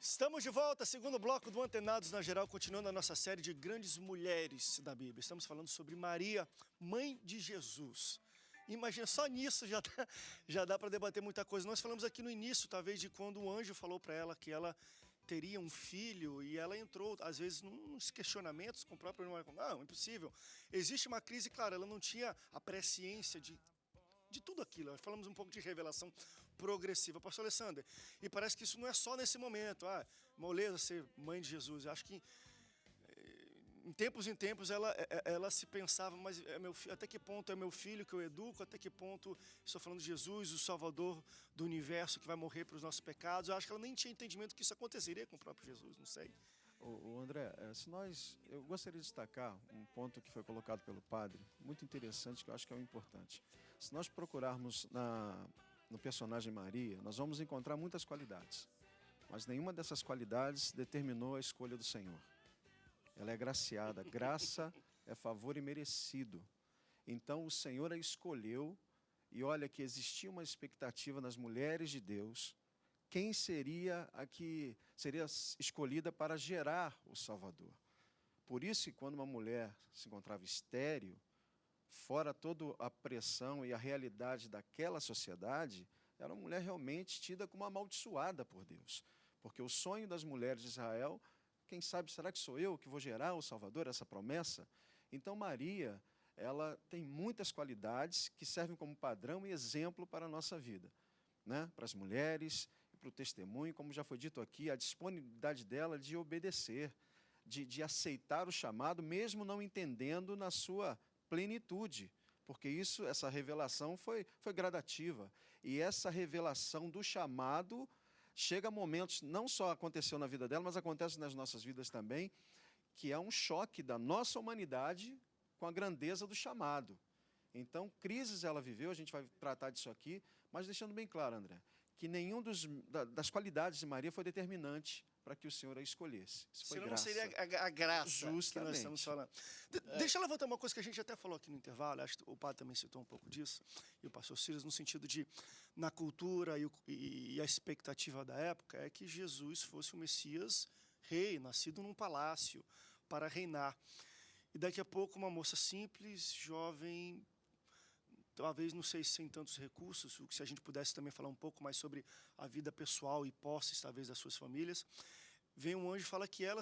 Estamos de volta, segundo bloco do Antenados na Geral, continuando a nossa série de grandes mulheres da Bíblia. Estamos falando sobre Maria, mãe de Jesus. Imagina, só nisso já dá para debater muita coisa. Nós falamos aqui no início, talvez, de quando o anjo falou para ela que ela teria um filho e ela entrou, às vezes, nos questionamentos com o próprio irmão. Não, impossível. Existe uma crise, claro, ela não tinha a presciência de tudo aquilo. Nós falamos um pouco de revelação progressiva. Pastor Alessandro, e parece que isso não é só nesse momento. Moleza ser mãe de Jesus. Eu acho que em tempos ela se pensava, mas é meu filho, até que ponto é meu filho que eu educo, até que ponto estou falando de Jesus, o Salvador do universo que vai morrer para os nossos pecados. Eu acho que ela nem tinha entendimento que isso aconteceria com o próprio Jesus, não sei. O André, eu gostaria de destacar um ponto que foi colocado pelo padre, muito interessante, que eu acho que é o importante. Se nós procurarmos no personagem Maria, nós vamos encontrar muitas qualidades, mas nenhuma dessas qualidades determinou a escolha do Senhor. Ela é agraciada, graça é favor imerecido. Então o Senhor a escolheu, e olha que existia uma expectativa nas mulheres de Deus, quem seria a que seria escolhida para gerar o Salvador. Por isso que quando uma mulher se encontrava estéril, fora toda a pressão e a realidade daquela sociedade, era uma mulher realmente tida como amaldiçoada por Deus. Porque o sonho das mulheres de Israel, quem sabe, será que sou eu que vou gerar o Salvador, essa promessa? Então Maria, ela tem muitas qualidades que servem como padrão e exemplo para a nossa vida, né? Para as mulheres, para o testemunho, como já foi dito aqui, a disponibilidade dela de obedecer, de aceitar o chamado, mesmo não entendendo na sua plenitude, porque essa revelação foi gradativa. E essa revelação do chamado chega a momentos, não só aconteceu na vida dela, mas acontece nas nossas vidas também, que é um choque da nossa humanidade com a grandeza do chamado. Então, crises ela viveu, a gente vai tratar disso aqui, mas deixando bem claro, André, que nenhum das qualidades de Maria foi determinante para que o Senhor a escolhesse. Isso foi senão graça. Não seria a graça Justamente. que nós estamos falando. Deixa eu levantar uma coisa que a gente até falou aqui no intervalo, acho que o padre também citou um pouco disso, e o pastor Silas, no sentido de, na cultura e a expectativa da época, é que Jesus fosse o Messias rei, nascido num palácio, para reinar. E daqui a pouco uma moça simples, jovem, talvez, não sei se sem tantos recursos, se a gente pudesse também falar um pouco mais sobre a vida pessoal e posses, talvez, das suas famílias, vem um anjo e fala que ela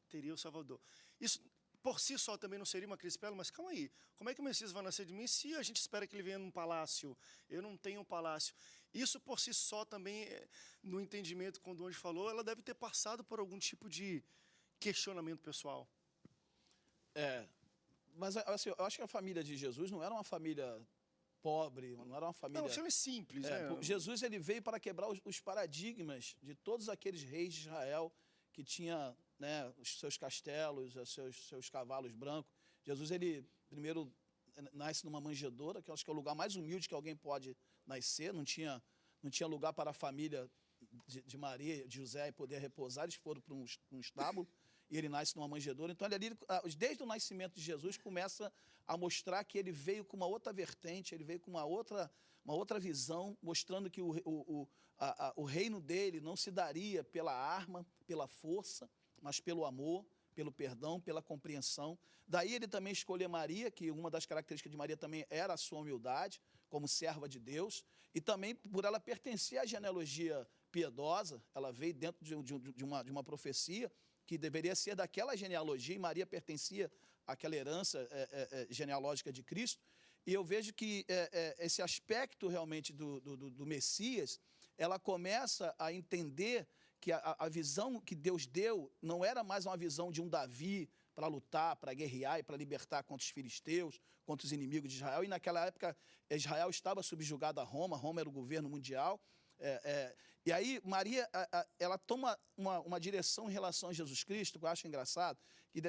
teria o Salvador. Isso, por si só, também não seria uma crise para ela, mas calma aí, como é que o Messias vai nascer de mim se a gente espera que ele venha num palácio? Eu não tenho um palácio. Isso, por si só, também, no entendimento, quando o anjo falou, ela deve ter passado por algum tipo de questionamento pessoal. Mas assim, eu acho que a família de Jesus não era uma família pobre, não era uma família... Não, uma família simples, né? Jesus, ele veio para quebrar os paradigmas de todos aqueles reis de Israel que tinha, né, os seus castelos, os seus cavalos brancos. Jesus, ele primeiro nasce numa manjedoura, que eu acho que é o lugar mais humilde que alguém pode nascer, não tinha lugar para a família de Maria, de José poder repousar, eles foram para um estábulo, e ele nasce numa manjedoura. Então, ali, desde o nascimento de Jesus, começa a mostrar que ele veio com uma outra vertente, ele veio com uma outra visão, mostrando que o reino dele não se daria pela arma, pela força, mas pelo amor, pelo perdão, pela compreensão. Daí ele também escolheu Maria, que uma das características de Maria também era a sua humildade, como serva de Deus, e também por ela pertencer à genealogia piedosa, ela veio dentro de uma profecia, que deveria ser daquela genealogia, e Maria pertencia àquela herança genealógica de Cristo. E eu vejo que esse aspecto realmente do Messias, ela começa a entender que a visão que Deus deu não era mais uma visão de um Davi para lutar, para guerrear e para libertar contra os filisteus, contra os inimigos de Israel. E naquela época, Israel estava subjugado a Roma, Roma era o governo mundial. E aí Maria, ela toma uma direção em relação a Jesus Cristo, que eu acho engraçado, que em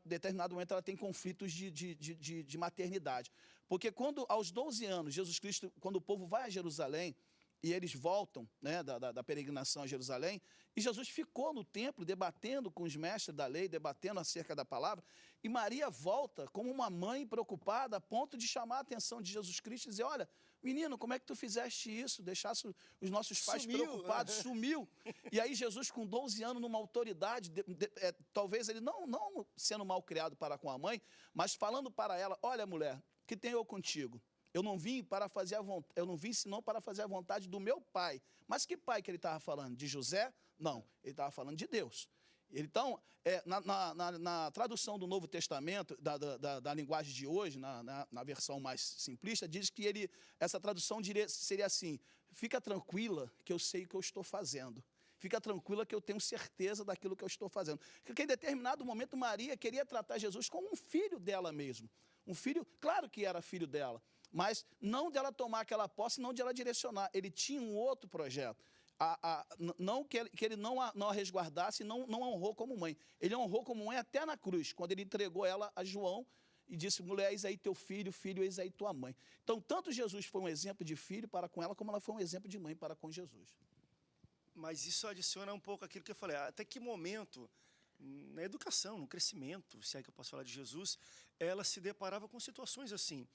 determinado momento ela tem conflitos de maternidade. Porque quando, aos 12 anos, Jesus Cristo, quando o povo vai a Jerusalém, e eles voltam, né, da peregrinação a Jerusalém, e Jesus ficou no templo debatendo com os mestres da lei, debatendo acerca da palavra, e Maria volta como uma mãe preocupada a ponto de chamar a atenção de Jesus Cristo e dizer, olha, menino, como é que tu fizeste isso? Deixasse os nossos pais Sumiu. preocupados, sumiu. E aí Jesus, com 12 anos, numa autoridade, talvez ele não sendo mal criado para com a mãe, mas falando para ela, olha, mulher, que tenho eu contigo? Eu não vim senão para fazer a vontade do meu pai. Mas que pai que ele estava falando? De José? Não, ele estava falando de Deus. Então, na tradução do Novo Testamento, da linguagem de hoje, na versão mais simplista, diz que essa tradução seria assim: fica tranquila que eu sei o que eu estou fazendo. Fica tranquila que eu tenho certeza daquilo que eu estou fazendo. Porque em determinado momento Maria queria tratar Jesus como um filho dela mesmo. Um filho, claro que era filho dela, mas não dela tomar aquela posse, não de ela direcionar. Ele tinha um outro projeto. Não que ele não a resguardasse, não a honrou como mãe. Ele a honrou como mãe até na cruz, quando ele entregou ela a João e disse, mulher, eis aí teu filho, filho, eis aí tua mãe. Então, tanto Jesus foi um exemplo de filho para com ela, como ela foi um exemplo de mãe para com Jesus. Mas isso adiciona um pouco aquilo que eu falei. Até que momento, na educação, no crescimento, se é que eu posso falar de Jesus, ela se deparava com situações assim.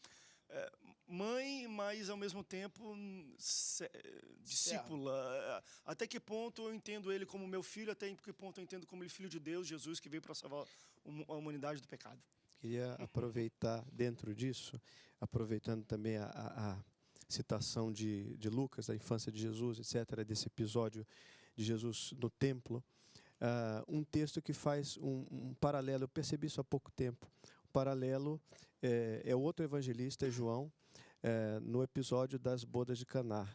Mãe, mas ao mesmo tempo discípula. Até que ponto eu entendo ele como meu filho, até que ponto eu entendo como ele filho de Deus, Jesus, que veio para salvar a humanidade do pecado. Queria aproveitar dentro disso, aproveitando também a citação de Lucas, da infância de Jesus, etc., desse episódio de Jesus no templo, um texto que faz um paralelo, eu percebi isso há pouco tempo, o paralelo é outro evangelista, é João, no episódio das bodas de Caná.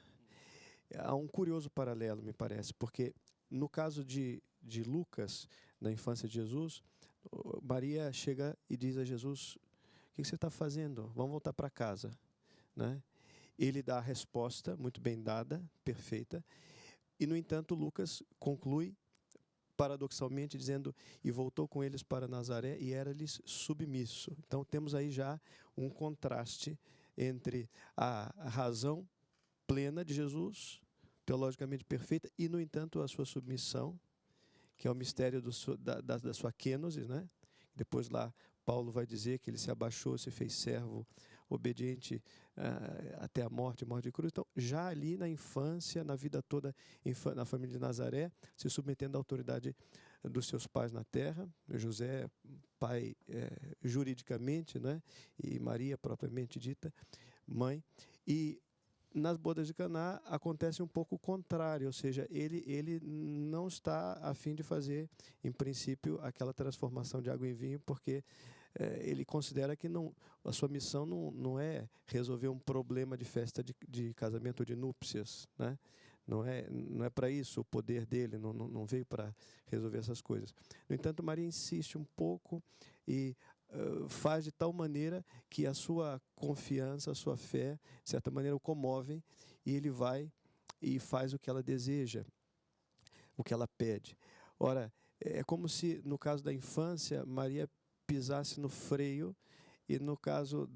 Há um curioso paralelo, me parece, porque no caso de Lucas, na infância de Jesus, Maria chega e diz a Jesus, o que você está fazendo? Vamos voltar para casa, né? Ele dá a resposta, muito bem dada, perfeita, e, no entanto, Lucas conclui, paradoxalmente, dizendo, e voltou com eles para Nazaré e era-lhes submisso. Então, temos aí já um contraste entre a razão plena de Jesus, teologicamente perfeita, e, no entanto, a sua submissão, que é o mistério da sua kênose, né? Depois lá, Paulo vai dizer que ele se abaixou, se fez servo, obediente até a morte de cruz. Então, já ali na infância, na vida toda, na família de Nazaré, se submetendo à autoridade dos seus pais na terra, José, pai juridicamente, né? E Maria, propriamente dita, mãe. E nas bodas de Caná acontece um pouco o contrário, ou seja, ele não está a fim de fazer, em princípio, aquela transformação de água em vinho, porque ele considera que a sua missão não é resolver um problema de festa de casamento ou de núpcias, né? Não é para isso o poder dele, não veio para resolver essas coisas. No entanto, Maria insiste um pouco e faz de tal maneira que a sua confiança, a sua fé, de certa maneira, o comovem, e ele vai e faz o que ela deseja, o que ela pede. Ora, é como se, no caso da infância, Maria pisasse no freio e, no caso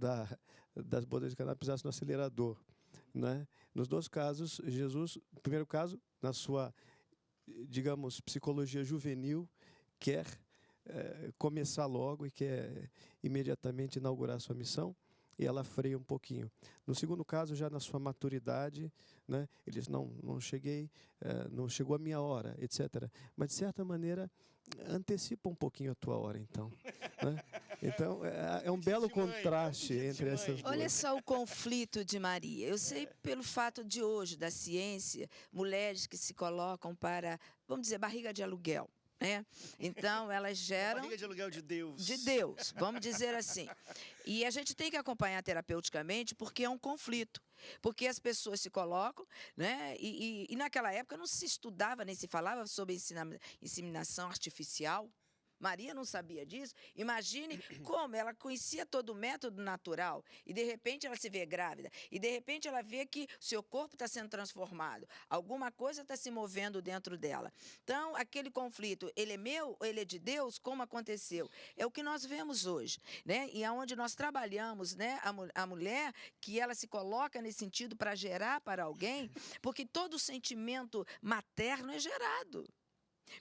das bodas de Caná, pisasse no acelerador, né? Nos dois casos, Jesus, no primeiro caso, na sua, digamos, psicologia juvenil, quer começar logo e quer imediatamente inaugurar sua missão, e ela freia um pouquinho. No segundo caso, já na sua maturidade, né, ele diz, não cheguei, não chegou a minha hora, etc. Mas, de certa maneira, antecipa um pouquinho a tua hora, então. Né? Então, é um belo contraste entre essas duas. Olha só o conflito de Maria. Eu sei pelo fato de hoje, da ciência, mulheres que se colocam para, vamos dizer, barriga de aluguel. Né? Então, elas geram... Barriga de aluguel de Deus. De Deus, vamos dizer assim. E a gente tem que acompanhar terapeuticamente porque é um conflito. Porque as pessoas se colocam, né? E naquela época não se estudava nem se falava sobre inseminação artificial. Maria não sabia disso. Imagine como ela conhecia todo o método natural e, de repente, ela se vê grávida. E, de repente, ela vê que o seu corpo está sendo transformado. Alguma coisa está se movendo dentro dela. Então, aquele conflito, ele é meu ou ele é de Deus? Como aconteceu? É o que nós vemos hoje, né? E aonde nós trabalhamos, né? A mulher, que ela se coloca nesse sentido para gerar para alguém, porque todo sentimento materno é gerado.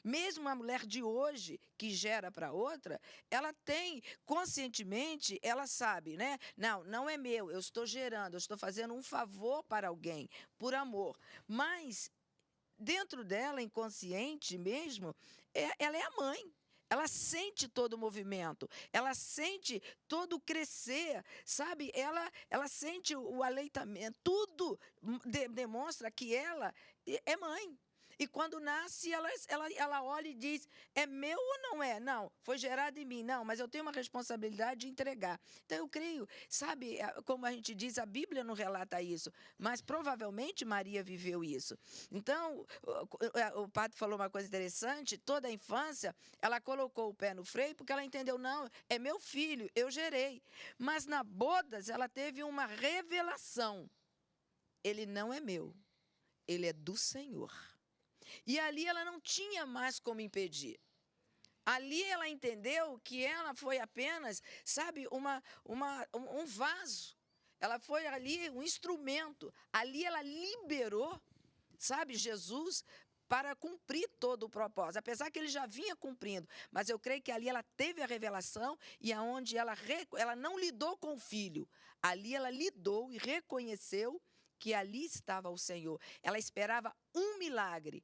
Mesmo a mulher de hoje, que gera para outra, ela tem, conscientemente, ela sabe, né? Não, não é meu, eu estou gerando, eu estou fazendo um favor para alguém, por amor. Mas, dentro dela, inconsciente mesmo, ela é a mãe. Ela sente todo o movimento, ela sente todo o crescer, sabe? Ela sente o aleitamento, tudo demonstra que ela é mãe. E quando nasce, ela olha e diz, é meu ou não é? Não, foi gerado em mim. Não, mas eu tenho uma responsabilidade de entregar. Então, eu creio, sabe, como a gente diz, a Bíblia não relata isso, mas provavelmente Maria viveu isso. Então, o padre falou uma coisa interessante, toda a infância, ela colocou o pé no freio porque ela entendeu, não, é meu filho, eu gerei. Mas na bodas, ela teve uma revelação. Ele não é meu, ele é do Senhor. E ali ela não tinha mais como impedir. Ali ela entendeu que ela foi apenas, sabe, um vaso. Ela foi ali um instrumento. Ali ela liberou, sabe, Jesus para cumprir todo o propósito. Apesar que ele já vinha cumprindo. Mas eu creio que ali ela teve a revelação e aonde ela não lidou com o filho. Ali ela lidou e reconheceu que ali estava o Senhor. Ela esperava um milagre.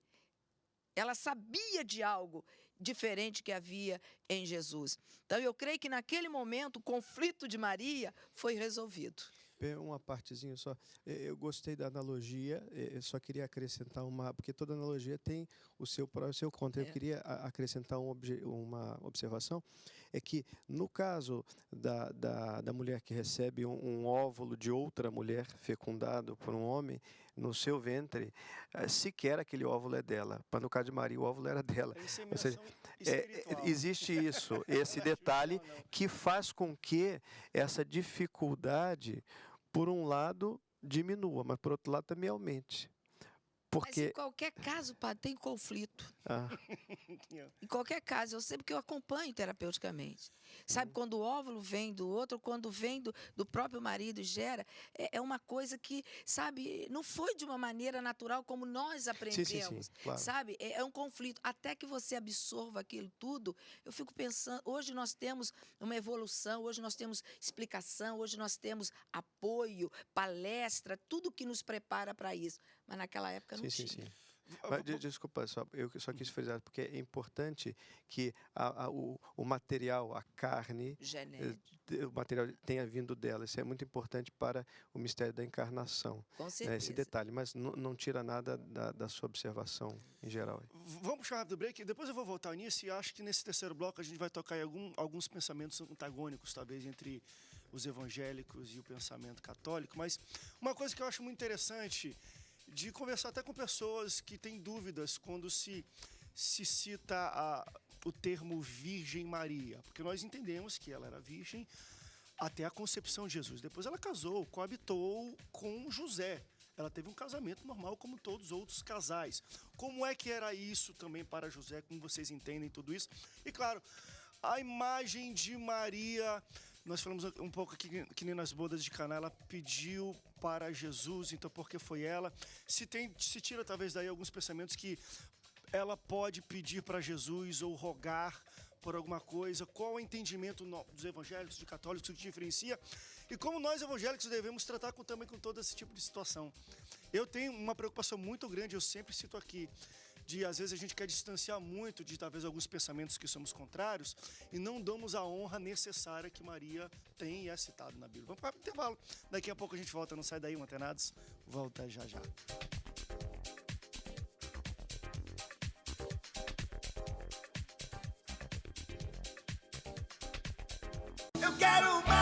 Ela sabia de algo diferente que havia em Jesus. Então, eu creio que naquele momento o conflito de Maria foi resolvido. Uma partezinha só. Eu gostei da analogia, eu só queria acrescentar porque toda analogia tem o seu pró e o seu contra. Eu queria acrescentar uma observação, é que no caso da mulher que recebe um óvulo de outra mulher fecundado por um homem, no seu ventre, sequer aquele óvulo é dela. Mas no caso de Maria, o óvulo era dela. Ou seja, existe isso, esse detalhe que faz com que essa dificuldade, por um lado, diminua, mas por outro lado também aumente. Mas em qualquer caso, padre, tem conflito. Em qualquer caso, eu sei porque eu acompanho terapeuticamente. Sabe, quando o óvulo vem do outro, quando vem do próprio marido e gera, é uma coisa que, sabe, não foi de uma maneira natural como nós aprendemos. Sim, claro. Sabe, é um conflito. Até que você absorva aquilo tudo, eu fico pensando, hoje nós temos uma evolução, hoje nós temos explicação, hoje nós temos apoio, palestra, tudo que nos prepara para isso. Mas naquela época não tinha. Sim. Mas, desculpa, eu só quis frisar, porque é importante que o material, a carne, o material tenha vindo dela. Isso é muito importante para o mistério da encarnação. Com certeza. Né, esse detalhe, mas não tira nada da sua observação em geral. Vamos puxar um rápido break, depois eu vou voltar nisso e acho que nesse terceiro bloco a gente vai tocar em alguns pensamentos antagônicos, talvez, entre os evangélicos e o pensamento católico. Mas uma coisa que eu acho muito interessante de conversar até com pessoas que têm dúvidas quando se cita o termo Virgem Maria, porque nós entendemos que ela era virgem até a concepção de Jesus. Depois ela casou, coabitou com José. Ela teve um casamento normal como todos os outros casais. Como é que era isso também para José? Como vocês entendem tudo isso? E claro, a imagem de Maria, nós falamos um pouco aqui que nem nas bodas de Caná, ela pediu para Jesus, então por que foi ela? Se tira talvez daí alguns pensamentos que ela pode pedir para Jesus ou rogar por alguma coisa. Qual é o entendimento dos evangélicos, de católicos, que diferencia? E como nós evangélicos devemos tratar também com todo esse tipo de situação? Eu tenho uma preocupação muito grande, eu sempre cito aqui, de às vezes a gente quer distanciar muito de talvez alguns pensamentos que somos contrários e não damos a honra necessária que Maria tem e é citado na Bíblia. Vamos para o intervalo. Daqui a pouco a gente volta. Não sai daí, antenados. Volta já. Eu quero mais.